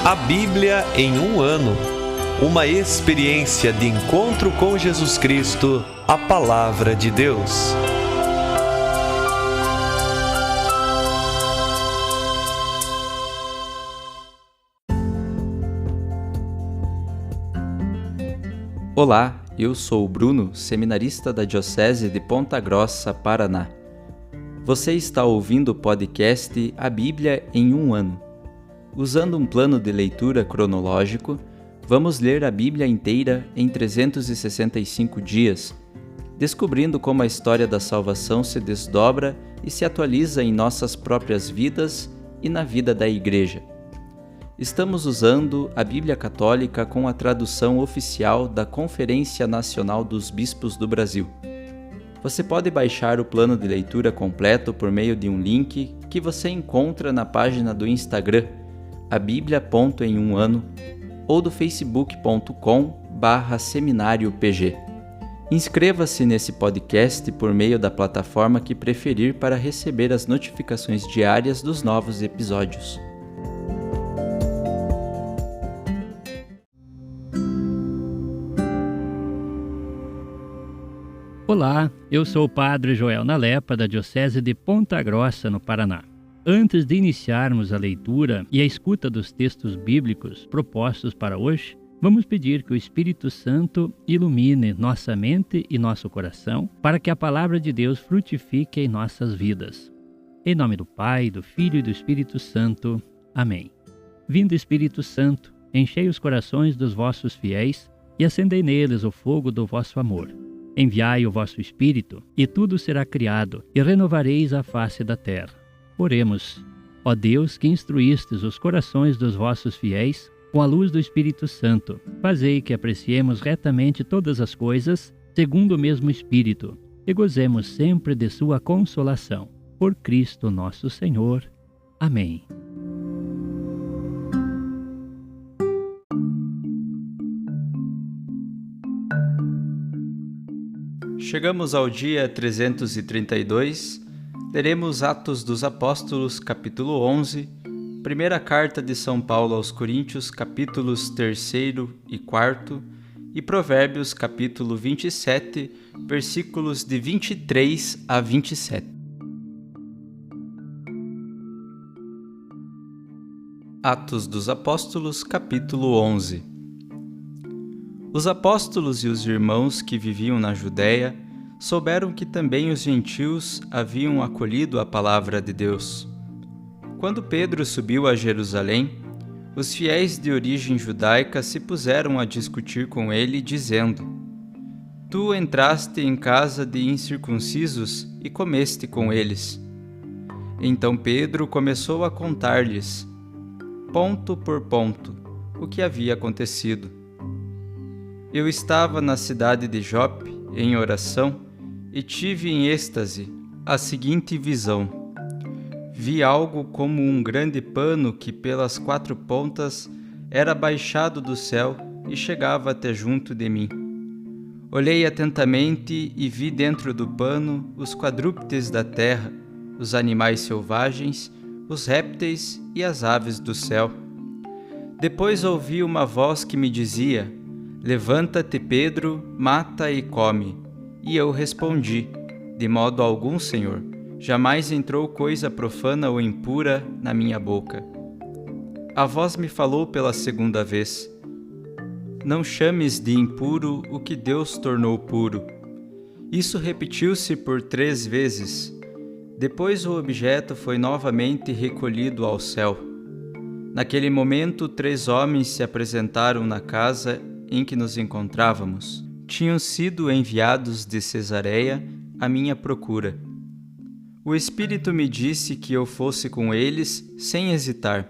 A Bíblia em um ano. Uma experiência de encontro com Jesus Cristo, a Palavra de Deus. Olá, eu sou o Bruno, seminarista da Diocese de Ponta Grossa, Paraná. Você está ouvindo o podcast A Bíblia em um ano. Usando um plano de leitura cronológico, vamos ler a Bíblia inteira em 365 dias, descobrindo como a história da salvação se desdobra e se atualiza em nossas próprias vidas e na vida da Igreja. Estamos usando a Bíblia Católica com a tradução oficial da Conferência Nacional dos Bispos do Brasil. Você pode baixar o plano de leitura completo por meio de um link que você encontra na página do Instagram, abiblia.emuano, ou do facebook.com/seminariopg. Inscreva-se nesse podcast por meio da plataforma que preferir para receber as notificações diárias dos novos episódios. Olá, eu sou o Padre Joel Nalepa, da Diocese de Ponta Grossa, no Paraná. Antes de iniciarmos a leitura e a escuta dos textos bíblicos propostos para hoje, vamos pedir que o Espírito Santo ilumine nossa mente e nosso coração para que a Palavra de Deus frutifique em nossas vidas. Em nome do Pai, do Filho e do Espírito Santo. Amém. Vindo Espírito Santo, enchei os corações dos vossos fiéis e acendei neles o fogo do vosso amor. Enviai o vosso Espírito, e tudo será criado, e renovareis a face da terra. Oremos. Ó Deus, que instruístes os corações dos vossos fiéis com a luz do Espírito Santo, fazei que apreciemos retamente todas as coisas, segundo o mesmo Espírito, e gozemos sempre de sua consolação. Por Cristo nosso Senhor. Amém. Chegamos ao dia 332, leremos Atos dos Apóstolos, capítulo 11, primeira carta de São Paulo aos Coríntios, capítulos 3º e 4º, e Provérbios, capítulo 27, versículos de 23 a 27. Atos dos Apóstolos, capítulo 11. Os apóstolos e os irmãos que viviam na Judéia souberam que também os gentios haviam acolhido a palavra de Deus. Quando Pedro subiu a Jerusalém, os fiéis de origem judaica se puseram a discutir com ele, dizendo: Tu entraste em casa de incircuncisos e comeste com eles. Então Pedro começou a contar-lhes, ponto por ponto, o que havia acontecido. Eu estava na cidade de Jope, em oração, e tive em êxtase a seguinte visão. Vi algo como um grande pano que pelas 4 pontas era baixado do céu e chegava até junto de mim. Olhei atentamente e vi dentro do pano os quadrúpedes da terra, os animais selvagens, os répteis e as aves do céu. Depois ouvi uma voz que me dizia: Levanta-te, Pedro, mata e come. E eu respondi: De modo algum, Senhor, jamais entrou coisa profana ou impura na minha boca. A voz me falou pela segunda vez: Não chames de impuro o que Deus tornou puro. Isso repetiu-se por 3 vezes. Depois o objeto foi novamente recolhido ao céu. Naquele momento, 3 homens se apresentaram na casa em que nos encontrávamos. Tinham sido enviados de Cesareia à minha procura. O Espírito me disse que eu fosse com eles sem hesitar.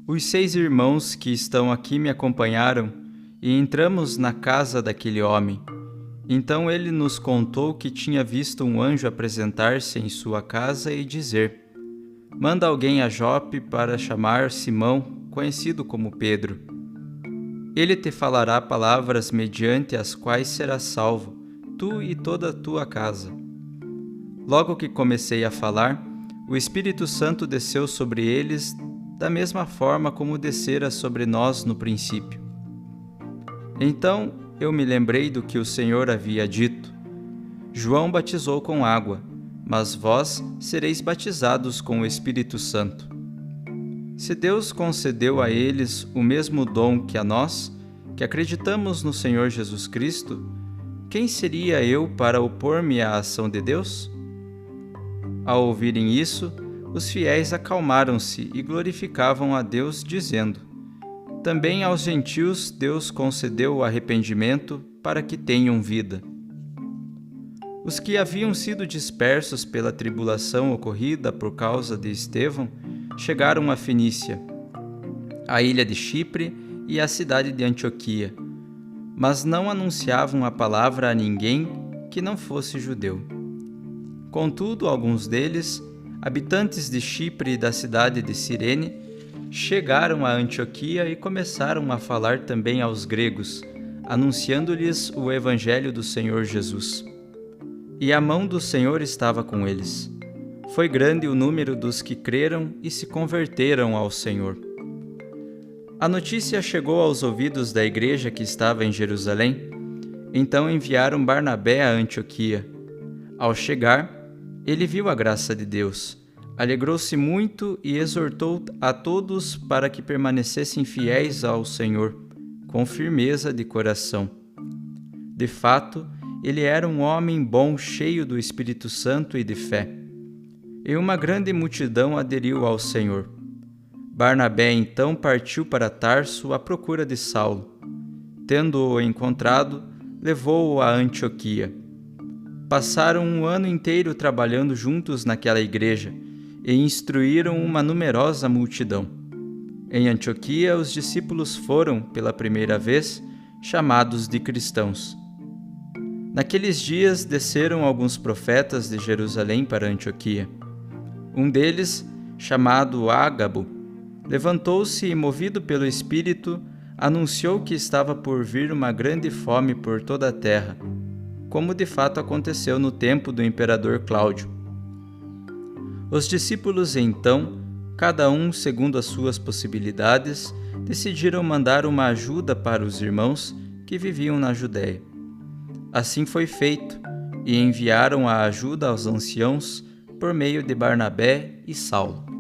Os 6 irmãos que estão aqui me acompanharam e entramos na casa daquele homem. Então ele nos contou que tinha visto um anjo apresentar-se em sua casa e dizer: Manda alguém a Jope para chamar Simão, conhecido como Pedro. Ele te falará palavras mediante as quais serás salvo, tu e toda a tua casa. Logo que comecei a falar, o Espírito Santo desceu sobre eles da mesma forma como descera sobre nós no princípio. Então eu me lembrei do que o Senhor havia dito: João batizou com água, mas vós sereis batizados com o Espírito Santo. Se Deus concedeu a eles o mesmo dom que a nós, que acreditamos no Senhor Jesus Cristo, quem seria eu para opor-me à ação de Deus? Ao ouvirem isso, os fiéis acalmaram-se e glorificavam a Deus, dizendo: Também aos gentios Deus concedeu o arrependimento para que tenham vida. Os que haviam sido dispersos pela tribulação ocorrida por causa de Estevão chegaram a Fenícia, a ilha de Chipre e a cidade de Antioquia, mas não anunciavam a palavra a ninguém que não fosse judeu. Contudo, alguns deles, habitantes de Chipre e da cidade de Cirene, chegaram a Antioquia e começaram a falar também aos gregos, anunciando-lhes o evangelho do Senhor Jesus. E a mão do Senhor estava com eles. Foi grande o número dos que creram e se converteram ao Senhor. A notícia chegou aos ouvidos da igreja que estava em Jerusalém. Então enviaram Barnabé a Antioquia. Ao chegar, ele viu a graça de Deus, alegrou-se muito e exortou a todos para que permanecessem fiéis ao Senhor, com firmeza de coração. De fato, ele era um homem bom, cheio do Espírito Santo e de fé. E uma grande multidão aderiu ao Senhor. Barnabé então partiu para Tarso à procura de Saulo. Tendo-o encontrado, levou-o a Antioquia. Passaram um ano inteiro trabalhando juntos naquela igreja e instruíram uma numerosa multidão. Em Antioquia, os discípulos foram, pela primeira vez, chamados de cristãos. Naqueles dias desceram alguns profetas de Jerusalém para Antioquia. Um deles, chamado Ágabo, levantou-se e, movido pelo Espírito, anunciou que estava por vir uma grande fome por toda a terra, como de fato aconteceu no tempo do imperador Cláudio. Os discípulos então, cada um segundo as suas possibilidades, decidiram mandar uma ajuda para os irmãos que viviam na Judéia. Assim foi feito, e enviaram a ajuda aos anciãos por meio de Barnabé e Saulo.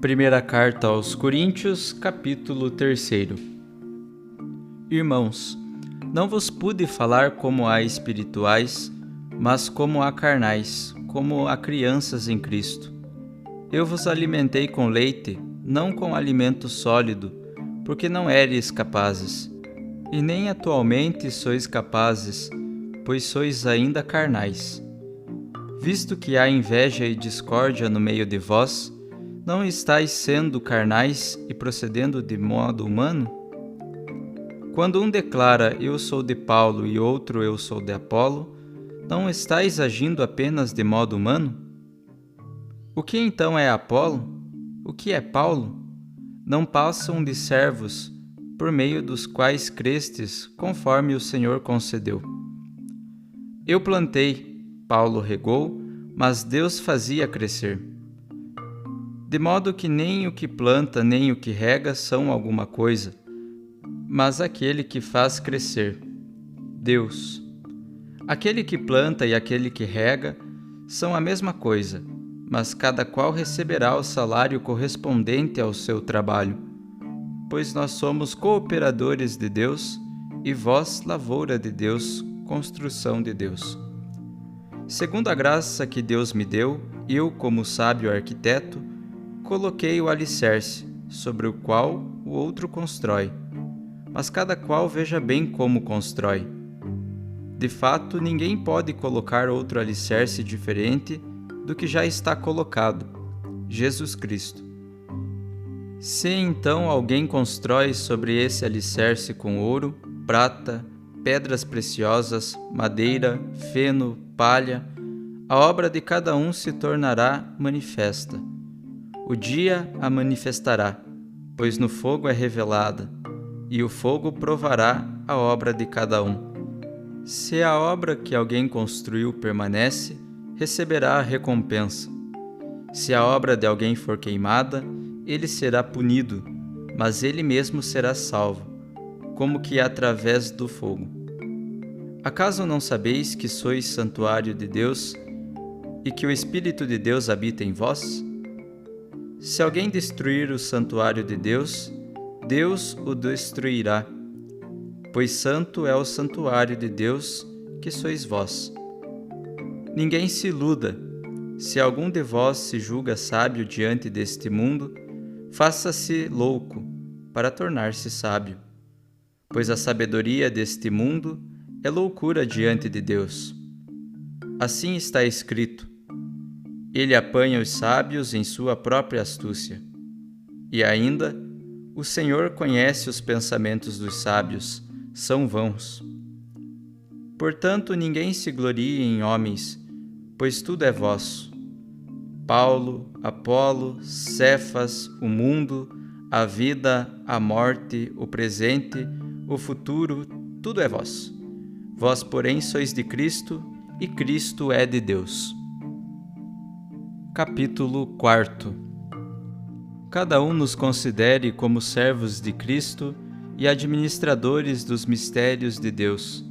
Primeira carta aos Coríntios, capítulo 3. Irmãos, não vos pude falar como a espirituais, mas como a carnais, como a crianças em Cristo. Eu vos alimentei com leite, não com alimento sólido, porque não éreis capazes. E nem atualmente sois capazes, pois sois ainda carnais. Visto que há inveja e discórdia no meio de vós, não estáis sendo carnais e procedendo de modo humano? Quando um declara, eu sou de Paulo, e outro, eu sou de Apolo, não estáis agindo apenas de modo humano? O que então é Apolo? O que é Paulo? Não passam de servos, por meio dos quais crestes, conforme o Senhor concedeu. Eu plantei, Paulo regou, mas Deus fazia crescer. De modo que nem o que planta nem o que rega são alguma coisa, mas aquele que faz crescer, Deus. Aquele que planta e aquele que rega são a mesma coisa, mas cada qual receberá o salário correspondente ao seu trabalho. Pois nós somos cooperadores de Deus, e vós lavoura de Deus, construção de Deus. Segundo a graça que Deus me deu, eu, como sábio arquiteto, coloquei o alicerce, sobre o qual o outro constrói, mas cada qual veja bem como constrói. De fato, ninguém pode colocar outro alicerce diferente do que já está colocado, Jesus Cristo. Se então alguém constrói sobre esse alicerce com ouro, prata, pedras preciosas, madeira, feno, palha, a obra de cada um se tornará manifesta. O dia a manifestará, pois no fogo é revelada, e o fogo provará a obra de cada um. Se a obra que alguém construiu permanece, receberá a recompensa. Se a obra de alguém for queimada, ele será punido, mas ele mesmo será salvo, como que através do fogo. Acaso não sabeis que sois santuário de Deus e que o Espírito de Deus habita em vós? Se alguém destruir o santuário de Deus, Deus o destruirá, pois santo é o santuário de Deus que sois vós. Ninguém se iluda. Se algum de vós se julga sábio diante deste mundo, faça-se louco para tornar-se sábio, pois a sabedoria deste mundo é loucura diante de Deus. Assim está escrito: Ele apanha os sábios em sua própria astúcia. E ainda, o Senhor conhece os pensamentos dos sábios, são vãos. Portanto, ninguém se glorie em homens, pois tudo é vosso. Paulo, Apolo, Cefas, o mundo, a vida, a morte, o presente, o futuro, tudo é vosso. Vós, porém, sois de Cristo, e Cristo é de Deus. Capítulo 4. Cada um nos considere como servos de Cristo e administradores dos mistérios de Deus.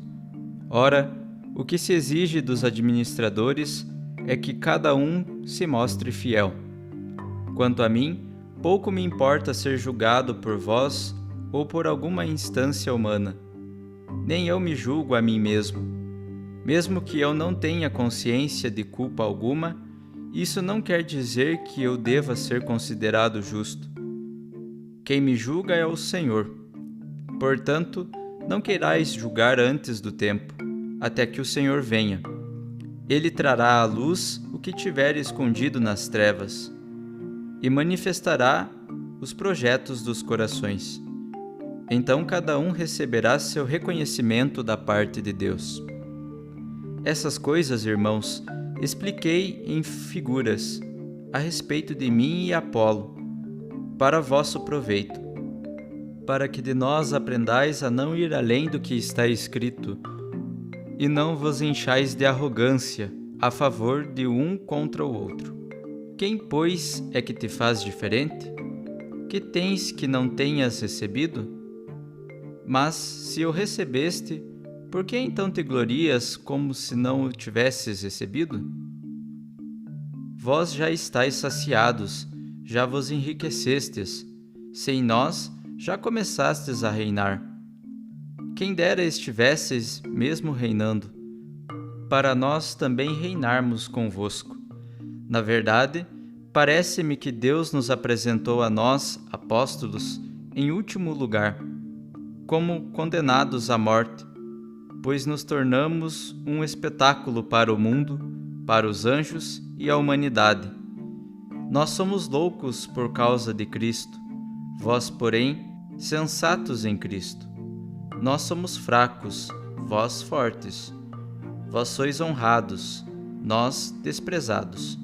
Ora, o que se exige dos administradores é que cada um se mostre fiel. Quanto a mim, pouco me importa ser julgado por vós ou por alguma instância humana. Nem eu me julgo a mim mesmo. Mesmo que eu não tenha consciência de culpa alguma, isso não quer dizer que eu deva ser considerado justo. Quem me julga é o Senhor. Portanto, não queirais julgar antes do tempo, até que o Senhor venha. Ele trará à luz o que tiver escondido nas trevas e manifestará os projetos dos corações. Então cada um receberá seu reconhecimento da parte de Deus. Essas coisas, irmãos, expliquei em figuras a respeito de mim e Apolo, para vosso proveito, para que de nós aprendais a não ir além do que está escrito, e não vos enchais de arrogância a favor de um contra o outro. Quem, pois, é que te faz diferente? Que tens que não tenhas recebido? Mas, se o recebeste, por que então te glorias como se não o tivesses recebido? Vós já estáis saciados, já vos enriquecestes, sem nós já começastes a reinar. Quem dera estivesseis mesmo reinando, para nós também reinarmos convosco. Na verdade, parece-me que Deus nos apresentou a nós, apóstolos, em último lugar, como condenados à morte, pois nos tornamos um espetáculo para o mundo, para os anjos e a humanidade. Nós somos loucos por causa de Cristo, vós, porém, sensatos em Cristo. Nós somos fracos, vós fortes. Vós sois honrados, nós desprezados.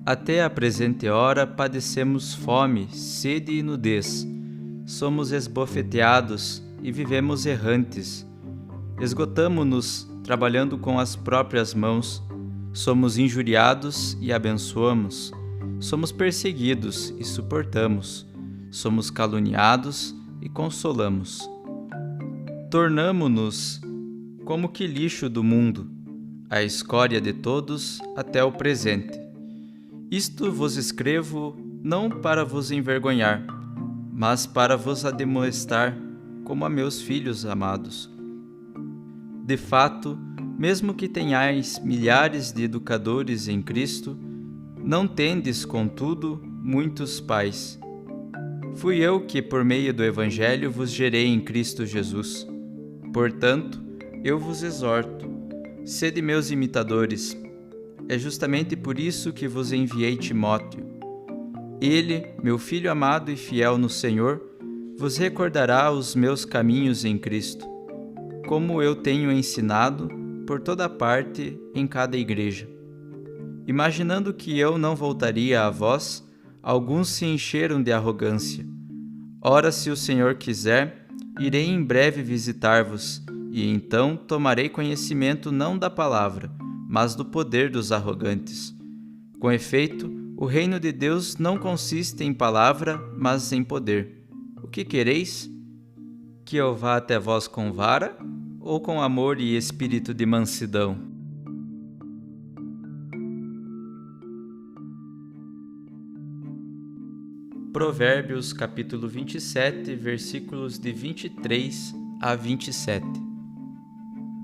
Até a presente hora padecemos fome, sede e nudez. Somos esbofeteados e vivemos errantes. Esgotamo-nos trabalhando com as próprias mãos. Somos injuriados e abençoamos. Somos perseguidos e suportamos. Somos caluniados e consolamos. Tornamo-nos como que lixo do mundo, a escória de todos até o presente. Isto vos escrevo não para vos envergonhar, mas para vos admoestar como a meus filhos amados. De fato, mesmo que tenhais milhares de educadores em Cristo, não tendes, contudo, muitos pais. Fui eu que, por meio do Evangelho, vos gerei em Cristo Jesus. Portanto, eu vos exorto, sede meus imitadores. É justamente por isso que vos enviei Timóteo. Ele, meu filho amado e fiel no Senhor, vos recordará os meus caminhos em Cristo, como eu tenho ensinado por toda parte em cada igreja. Imaginando que eu não voltaria a vós, alguns se encheram de arrogância. Ora, se o Senhor quiser, irei em breve visitar-vos, e então tomarei conhecimento não da palavra, mas do poder dos arrogantes. Com efeito, o reino de Deus não consiste em palavra, mas em poder. O que quereis? Que eu vá até vós com vara, ou com amor e espírito de mansidão? Provérbios capítulo 27, versículos de 23 a 27.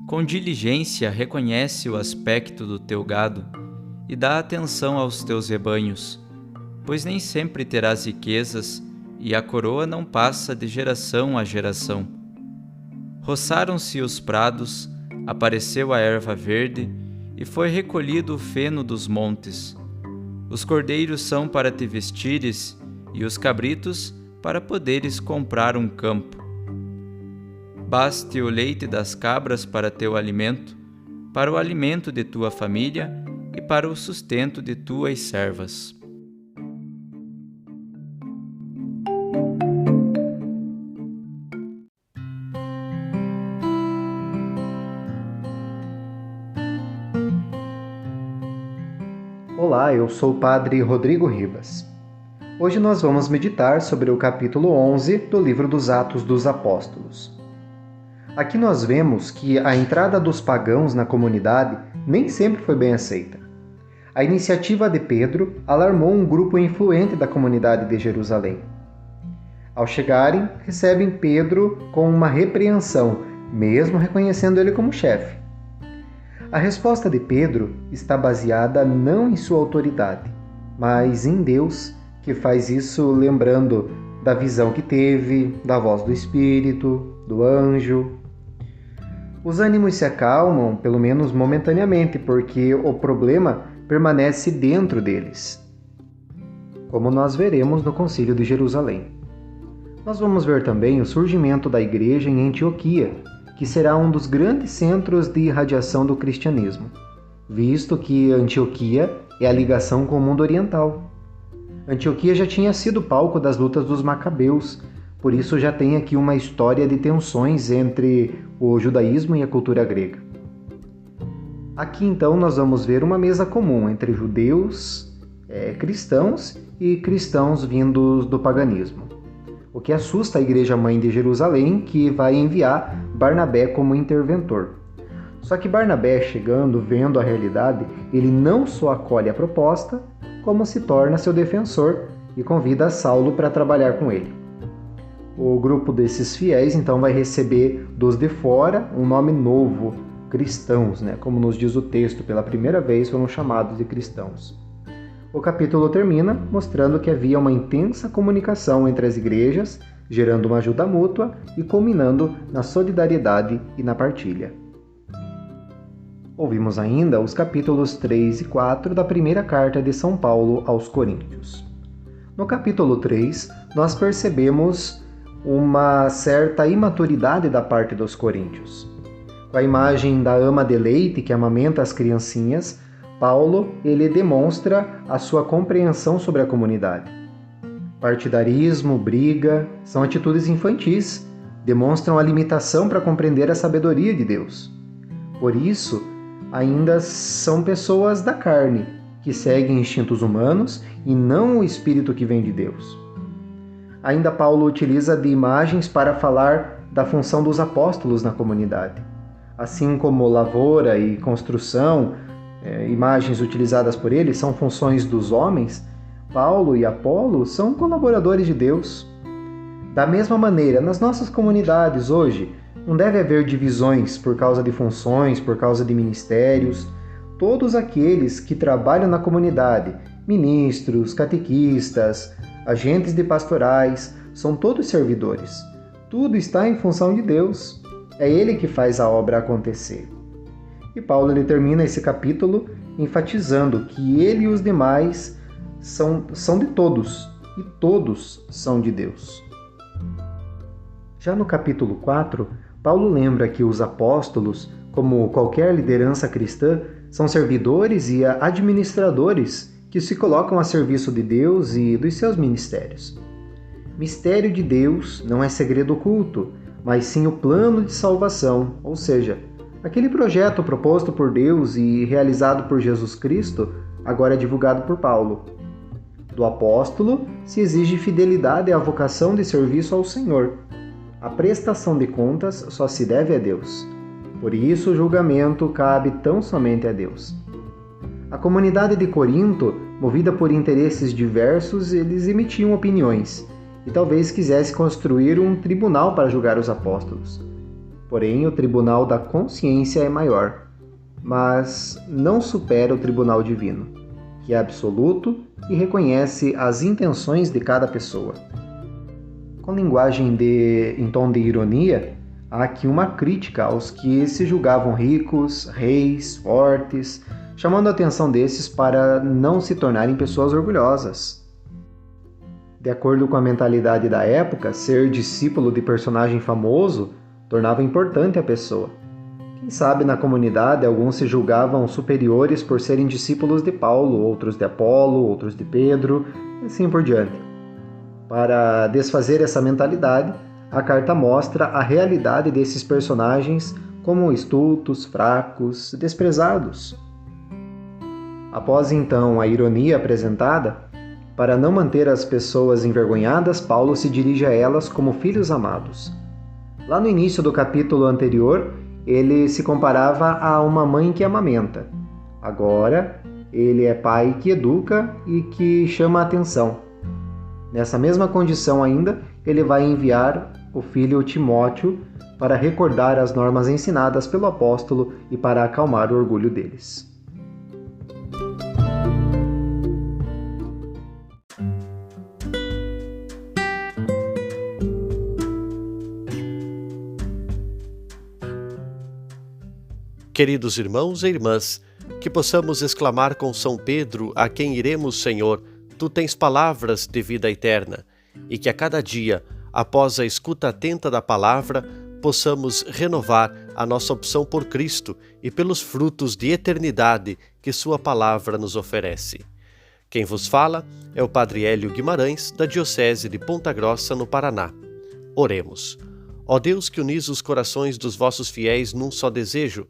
Com diligência reconhece o aspecto do teu gado e dá atenção aos teus rebanhos, pois nem sempre terás riquezas e a coroa não passa de geração a geração. Roçaram-se os prados, apareceu a erva verde e foi recolhido o feno dos montes. Os cordeiros são para te vestires e os cabritos para poderes comprar um campo. Baste o leite das cabras para teu alimento, para o alimento de tua família e para o sustento de tuas servas. Olá, eu sou o Padre Rodrigo Ribas. Hoje nós vamos meditar sobre o capítulo 11 do livro dos Atos dos Apóstolos. Aqui nós vemos que a entrada dos pagãos na comunidade nem sempre foi bem aceita. A iniciativa de Pedro alarmou um grupo influente da comunidade de Jerusalém. Ao chegarem, recebem Pedro com uma repreensão, mesmo reconhecendo ele como chefe. A resposta de Pedro está baseada não em sua autoridade, mas em Deus, que faz isso lembrando da visão que teve, da voz do Espírito, do anjo. Os ânimos se acalmam, pelo menos momentaneamente, porque o problema permanece dentro deles, como nós veremos no Concílio de Jerusalém. Nós vamos ver também o surgimento da igreja em Antioquia, que será um dos grandes centros de irradiação do cristianismo, visto que Antioquia é a ligação com o mundo oriental. Antioquia já tinha sido palco das lutas dos Macabeus, por isso já tem aqui uma história de tensões entre o judaísmo e a cultura grega. Aqui então nós vamos ver uma mesa comum entre judeus, cristãos e cristãos vindos do paganismo, o que assusta a Igreja Mãe de Jerusalém, que vai enviar Barnabé como interventor. Só que Barnabé, chegando, vendo a realidade, ele não só acolhe a proposta, como se torna seu defensor e convida Saulo para trabalhar com ele. O grupo desses fiéis então vai receber dos de fora um nome novo, cristãos, como nos diz o texto, pela primeira vez foram chamados de cristãos. O capítulo termina mostrando que havia uma intensa comunicação entre as igrejas, gerando uma ajuda mútua e culminando na solidariedade e na partilha. Ouvimos ainda os capítulos 3 e 4 da primeira carta de São Paulo aos Coríntios. No capítulo 3, nós percebemos uma certa imaturidade da parte dos coríntios. Com a imagem da ama de leite que amamenta as criancinhas, Paulo ele demonstra a sua compreensão sobre a comunidade. Partidarismo, briga, são atitudes infantis, demonstram a limitação para compreender a sabedoria de Deus. Por isso, ainda são pessoas da carne, que seguem instintos humanos e não o Espírito que vem de Deus. Ainda Paulo utiliza de imagens para falar da função dos apóstolos na comunidade. Assim como lavoura e construção, imagens utilizadas por ele, são funções dos homens, Paulo e Apolo são colaboradores de Deus. Da mesma maneira, nas nossas comunidades hoje, não deve haver divisões por causa de funções, por causa de ministérios. Todos aqueles que trabalham na comunidade, ministros, catequistas, agentes de pastorais, são todos servidores. Tudo está em função de Deus. É Ele que faz a obra acontecer. E Paulo ele termina esse capítulo enfatizando que ele e os demais são de todos, e todos são de Deus. Já no capítulo 4, Paulo lembra que os apóstolos, como qualquer liderança cristã, são servidores e administradores que se colocam a serviço de Deus e dos seus ministérios. Mistério de Deus não é segredo oculto, mas sim o plano de salvação, ou seja, aquele projeto proposto por Deus e realizado por Jesus Cristo, agora é divulgado por Paulo. Do apóstolo se exige fidelidade à vocação de serviço ao Senhor. A prestação de contas só se deve a Deus. Por isso o julgamento cabe tão somente a Deus. A comunidade de Corinto, movida por interesses diversos, eles emitiam opiniões e talvez quisesse construir um tribunal para julgar os apóstolos. Porém, o tribunal da consciência é maior, mas não supera o tribunal divino, que é absoluto e reconhece as intenções de cada pessoa. Com linguagem em tom de ironia, há aqui uma crítica aos que se julgavam ricos, reis, fortes, chamando a atenção desses para não se tornarem pessoas orgulhosas. De acordo com a mentalidade da época, ser discípulo de personagem famoso tornava importante a pessoa. Quem sabe na comunidade alguns se julgavam superiores por serem discípulos de Paulo, outros de Apolo, outros de Pedro, e assim por diante. Para desfazer essa mentalidade, a carta mostra a realidade desses personagens como estultos, fracos, desprezados. Após então a ironia apresentada, para não manter as pessoas envergonhadas, Paulo se dirige a elas como filhos amados. Lá no início do capítulo anterior, ele se comparava a uma mãe que amamenta. Agora, ele é pai que educa e que chama a atenção. Nessa mesma condição ainda, ele vai enviar o filho Timóteo para recordar as normas ensinadas pelo apóstolo e para acalmar o orgulho deles. Queridos irmãos e irmãs, que possamos exclamar com São Pedro, a quem iremos, Senhor, Tu tens palavras de vida eterna, e que a cada dia, após a escuta atenta da palavra, possamos renovar a nossa opção por Cristo e pelos frutos de eternidade que Sua palavra nos oferece. Quem vos fala é o Padre Hélio Guimarães, da Diocese de Ponta Grossa, no Paraná. Oremos. Ó Deus, que unis os corações dos vossos fiéis num só desejo,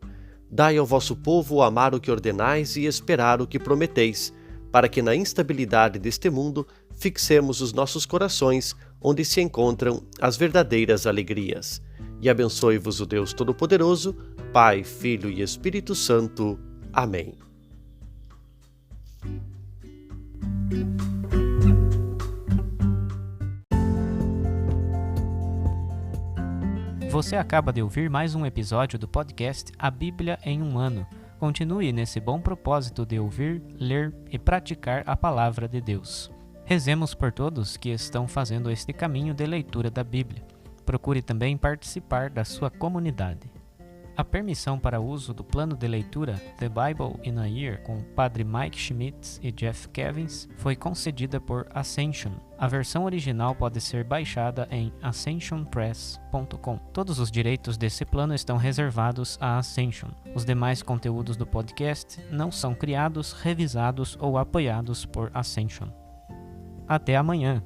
dai ao vosso povo amar o que ordenais e esperar o que prometeis, para que na instabilidade deste mundo fixemos os nossos corações onde se encontram as verdadeiras alegrias. E abençoe-vos o Deus Todo-Poderoso, Pai, Filho e Espírito Santo. Amém. Você acaba de ouvir mais um episódio do podcast A Bíblia em um Ano. Continue nesse bom propósito de ouvir, ler e praticar a Palavra de Deus. Rezemos por todos que estão fazendo este caminho de leitura da Bíblia. Procure também participar da sua comunidade. A permissão para uso do plano de leitura The Bible in a Year com Padre Mike Schmitz e Jeff Kevins foi concedida por Ascension. A versão original pode ser baixada em ascensionpress.com. Todos os direitos desse plano estão reservados à Ascension. Os demais conteúdos do podcast não são criados, revisados ou apoiados por Ascension. Até amanhã!